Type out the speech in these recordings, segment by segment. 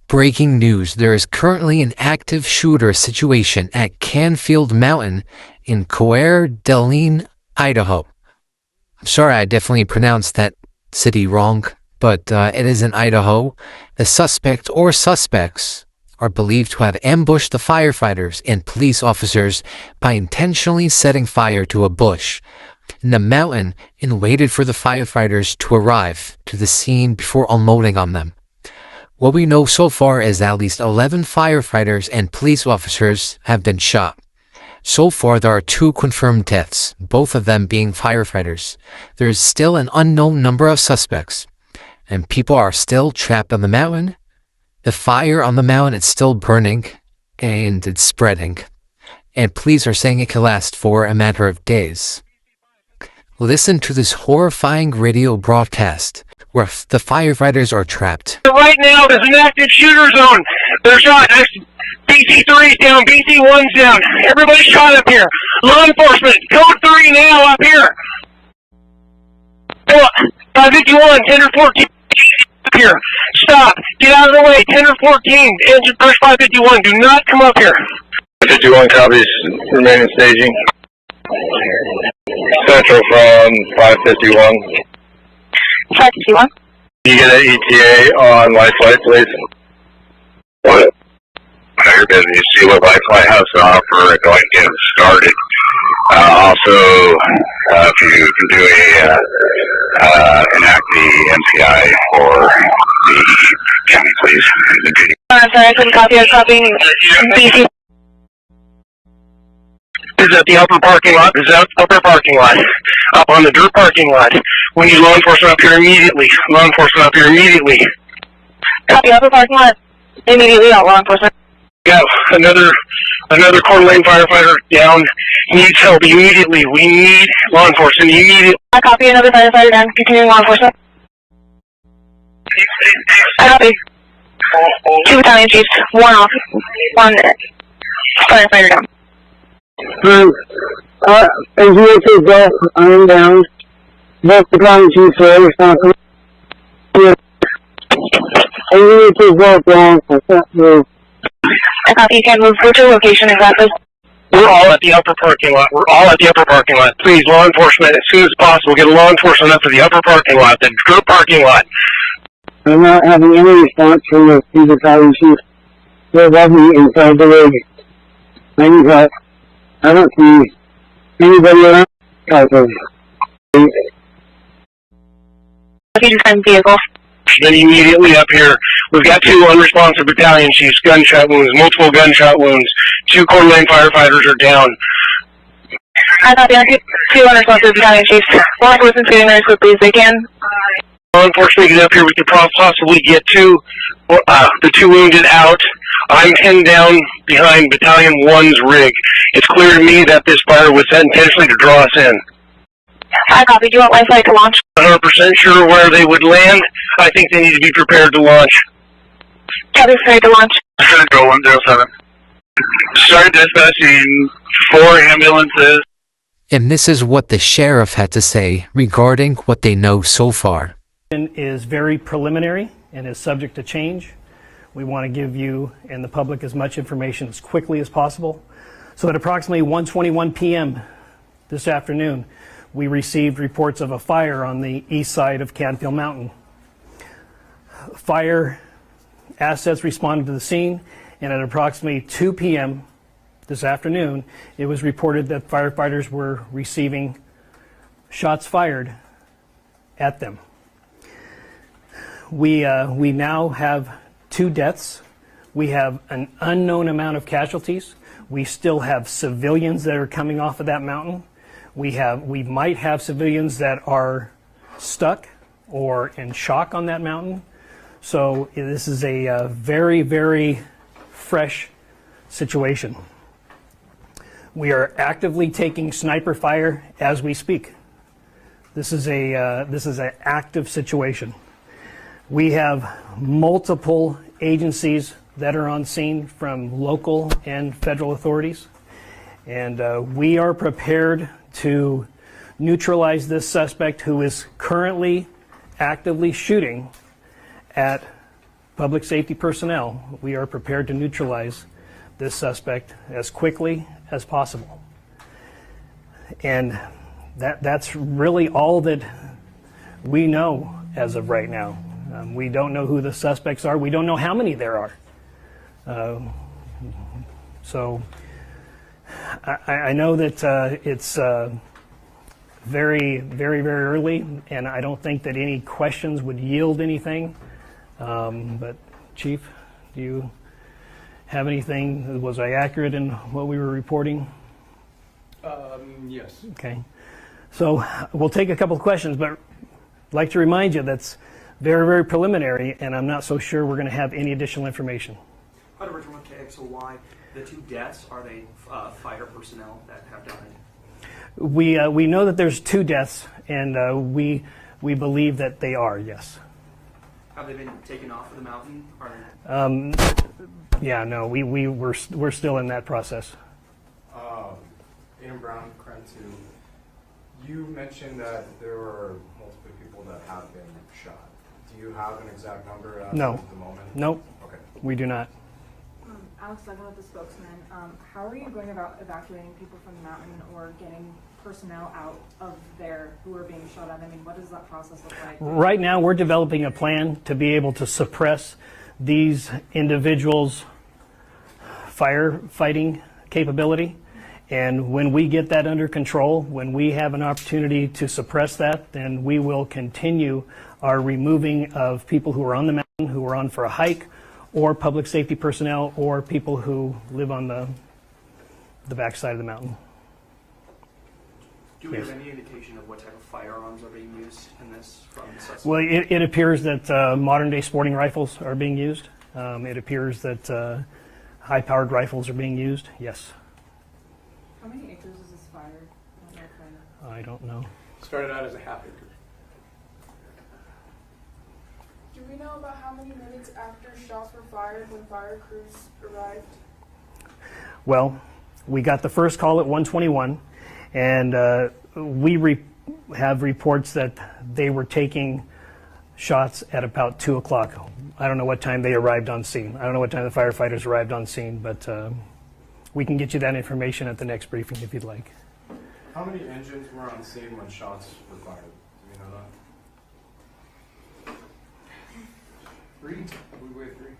Breaking news, there is currently an active shooter situation at Canfield Mountain in Coeur, Idaho. I'm sorry I definitely pronounced that city wrong, but it is in Idaho. The suspect or suspects are believed to have ambushed the firefighters and police officers by intentionally setting fire to a bush in the mountain and waited for the firefighters to arrive to the scene before unloading on them. What we know so far is at least 11 firefighters and police officers have been shot. So far, there are 2 confirmed deaths, both of them being firefighters. There is still an unknown number of suspects, and people are still trapped on the mountain. The fire on the mountain is still burning, and it's spreading. And police are saying it could last for a matter of days. Listen to this horrifying radio broadcast where the firefighters are trapped. Right now, there's an active shooter zone. They're shot. BC3's down, BC1's down. Everybody's shot up here. Law enforcement, code 3 now up here. 551, 10 or 14 up here. Stop. Get out of the way. 10 or 14. Engine push 551. Do not come up here. 51 copies. Remaining staging. Central from 551. 551. Can you get an ETA on life flight, please? What? You're busy. You see what life flight has to offer, go and get started. Also, if you can do enact the MPI for the county, please. Sorry, I couldn't copy. I was copying BC. This is at the upper parking lot. This is at the upper parking lot. Up on the dirt parking lot. We need law enforcement up here immediately. Law enforcement up here immediately. Copy upper parking lot. Immediately out law enforcement. Yeah, another Coeur Lane firefighter down. Needs help immediately. We need law enforcement immediately. I copy another firefighter down. Continuing law enforcement. I copy. 2 battalion chiefs. 1 off. 1 firefighter down. As you say, Beth, I am down. Both battalion chiefs are responsible. As you say, Beth, down. I copy. You can move. What's your location exactly? We're all at the upper parking lot. We're all at the upper parking lot. Please, law enforcement, as soon as possible, get law enforcement up to the upper parking lot, the dirt parking lot. I'm not having any response from the 2 battalion chiefs. They're above me inside the rig. I don't see anybody around. If you just find vehicles. Then immediately up here, we've got 2 unresponsive battalion chiefs, gunshot wounds, multiple gunshot wounds. 2 Coeur Lane firefighters are down. I copy. 2 unresponsive battalion chiefs. Law enforcement's getting there as quickly as they can. Law enforcement, get up here. We could possibly get the 2 wounded out. I'm pinned down behind Battalion 1's rig. It's clear to me that this fire was set intentionally to draw us in. I copy. Do you want life flight to launch? 100% sure where they would land. I think they need to be prepared to launch. Copy. Ready to launch. Go 107. Start dispatching 4 ambulances. And this is what the sheriff had to say regarding what they know so far. Is very preliminary and is subject to change. We want to give you and the public as much information as quickly as possible. So at approximately 1:21 p.m. this afternoon, we received reports of a fire on the east side of Canfield Mountain. Fire assets responded to the scene, and at approximately 2 p.m. this afternoon, it was reported that firefighters were receiving shots fired at them. We now have 2 deaths. We have an unknown amount of casualties. We still have civilians that are coming off of that mountain. We might have civilians that are stuck or in shock on that mountain. So this is a very, very fresh situation. We are actively taking sniper fire as we speak. This is an active situation. We have multiple agencies that are on scene from local and federal authorities, and we are prepared to neutralize this suspect who is currently actively shooting at public safety personnel, we are prepared to neutralize this suspect as quickly as possible. And that's really all that we know as of right now. We don't know who the suspects are. We don't know how many there are. So I know that it's very, very, very early, and I don't think that any questions would yield anything. But Chief, do you have anything? Was I accurate in what we were reporting? Yes. Okay. So we'll take a couple of questions, but I'd like to remind you that's very, very preliminary, and I'm not so sure we're going to have any additional information. Out of Richard 1 KXOY, the 2 deaths, are they fighter personnel that have died? We know that there's 2 deaths, and we believe that they are, yes. Have they been taken off of the mountain? Yeah, no, we're still in that process. Ian Brown, Cren 2. You mentioned that there were multiple people that have been shot. Do you have an exact number at No. the moment? Nope, Okay. we do not. Alex Duggan with the spokesman. How are you going about evacuating people from the mountain or getting personnel out of there who are being shot at? I mean, what does that process look like? Right now, we're developing a plan to be able to suppress these individuals' firefighting capability. And when we get that under control, when we have an opportunity to suppress that, then we will continue our removing of people who are on the mountain, who are on for a hike, or public safety personnel, or people who live on the backside of the mountain. Do we have any indication of what type of firearms are being used in this from the suspect? Well, it appears that modern-day sporting rifles are being used. It appears that high-powered rifles are being used, yes. How many acres is this fire? I don't know. Started out as a half acre. Do we know about how many minutes after shots were fired when fire crews arrived? Well, we got the first call at 1:21, and we have reports that they were taking shots at about 2 o'clock. I don't know what time they arrived on scene. I don't know what time the firefighters arrived on scene, but we can get you that information at the next briefing if you'd like. How many engines were on scene when shots were fired? Do we know that? 3? We were 3.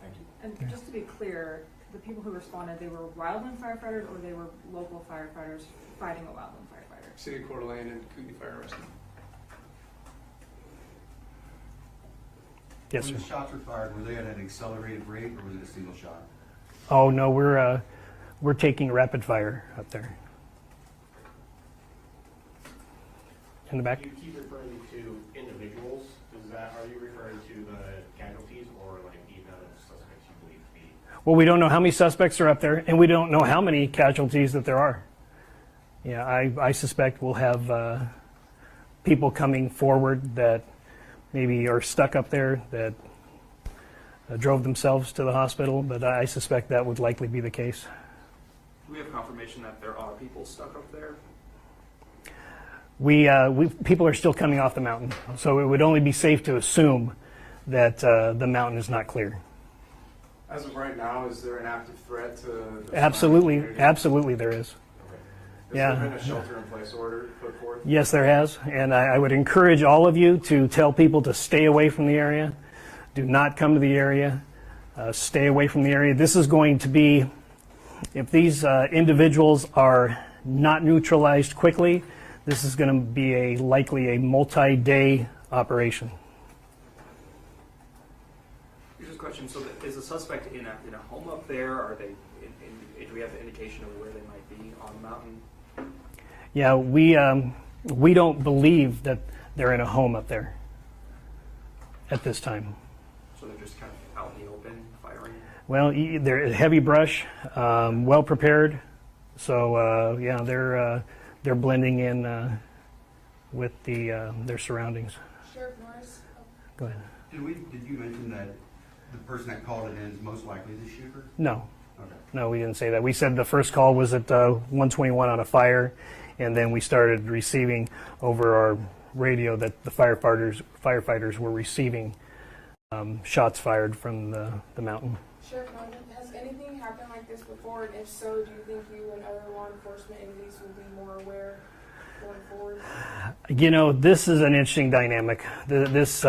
Thank you. And just to be clear, the people who responded, they were wildland firefighters or they were local firefighters fighting a wildland firefighter? City of Coeur d'Alene and Kootenai Fire Rescue. Yes, When sir. the shots were fired, were they at an accelerated rate or was it a single shot? Oh no, we're taking rapid fire up there. In the back. You keep referring to individuals. Are you referring to the casualties or like the amount of suspects you believe to be? Well, we don't know how many suspects are up there, and we don't know how many casualties that there are. Yeah, I suspect we'll have people coming forward that maybe are stuck up there that drove themselves to the hospital, but I suspect that would likely be the case. Do we have confirmation that there are people stuck up there? People are still coming off the mountain, so it would only be safe to assume that the mountain is not clear. As of right now, is there an active threat to the Absolutely, surrounding community? absolutely there is. Okay. Has Yeah. there been a shelter-in-place order put forth? Yes, there has, and I would encourage all of you to tell people to stay away from the area. Do not come to the area. Stay away from the area. This is going to be, if these individuals are not neutralized quickly, this is going to be likely a multi-day operation. Here's a question. So is the suspect in a home up there? Are they? Do we have an indication of where they might be on the mountain? Yeah, we don't believe that they're in a home up there at this time. So they're just kind of out in the open firing? Well, they're heavy brush, well prepared. So yeah, they're blending in with their surroundings. Sheriff Norris? Go ahead. Did you mention that the person that called it in is most likely the shooter? No. Okay. No, we didn't say that. We said the first call was at 1:21 on a fire, and then we started receiving over our radio that the firefighters were receiving shots fired from the mountain. Sheriff Norman, has anything happened like this before? And if so, do you think you and other law enforcement entities will be more aware going forward? You know, this is an interesting dynamic. This,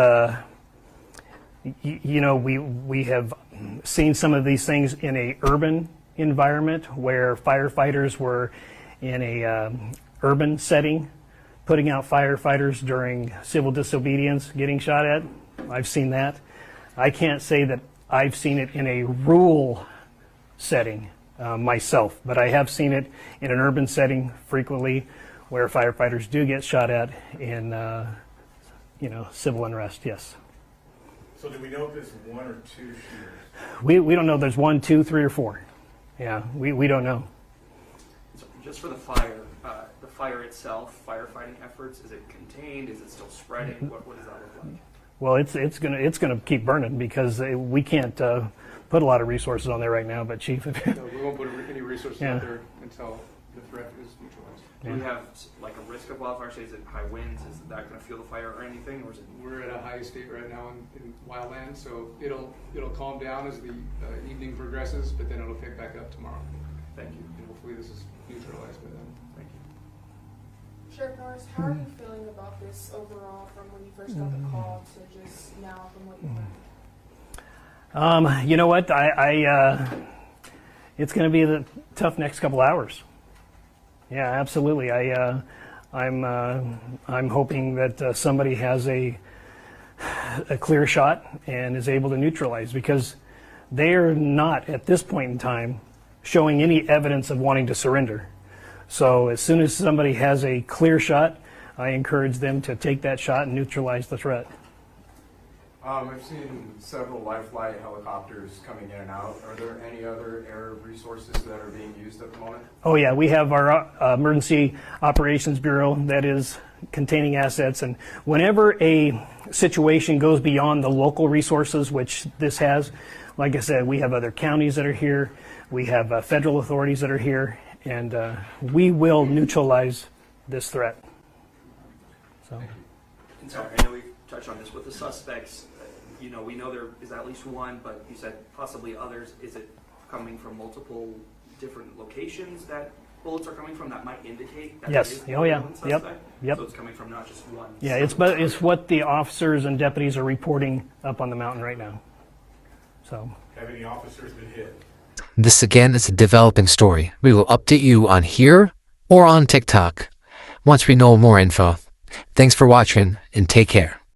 you know, we have seen some of these things in a urban environment where firefighters were in a urban setting, putting out firefighters during civil disobedience, getting shot at. I've seen that. I can't say that I've seen it in a rural setting myself, but I have seen it in an urban setting frequently where firefighters do get shot at in, you know, civil unrest, yes. So do we know if there's one or two shooters? We don't know if there's 1, 2, 3, or 4. Yeah, we don't know. So just for the fire itself, firefighting efforts, is it contained? Is it still spreading? What does that look like? Well, it's gonna keep burning because we can't put a lot of resources on there right now. But Chief, if No, we won't put any resources out there until the threat is neutralized. Do we have like a risk of wildfire? Say, is it high winds? Is that going to fuel the fire or anything, or is it? We're at a high state right now in wildland, so it'll calm down as the evening progresses, but then it'll pick back up tomorrow. Thank you. And hopefully this is neutralized by then. Thank you. Sheriff Norris, how are you feeling about this overall from when you first got the call to just now from what you've learned? You know what? It's going to be the tough next couple hours. Yeah, absolutely. I'm hoping that somebody has a clear shot and is able to neutralize, because they're not at this point in time showing any evidence of wanting to surrender. So as soon as somebody has a clear shot, I encourage them to take that shot and neutralize the threat. I've seen several life flight helicopters coming in and out. Are there any other air resources that are being used at the moment? Oh yeah, we have our Emergency Operations Bureau that is containing assets, and whenever a situation goes beyond the local resources, which this has, like I said, we have other counties that are here, we have federal authorities that are here, and we will neutralize this threat. So. And sorry, I know we've touched on this with the suspects. You know, we know there is at least one, but you said possibly others. Is it coming from multiple different locations that bullets are coming from that might indicate that Yes. it is Oh yeah. one suspect? Yep. So it's coming from not just one. Yeah, it's what the officers and deputies are reporting up on the mountain right now. So. Have any officers been hit? This again is a developing story. We will update you on here or on TikTok once we know more info. Thanks for watching and take care.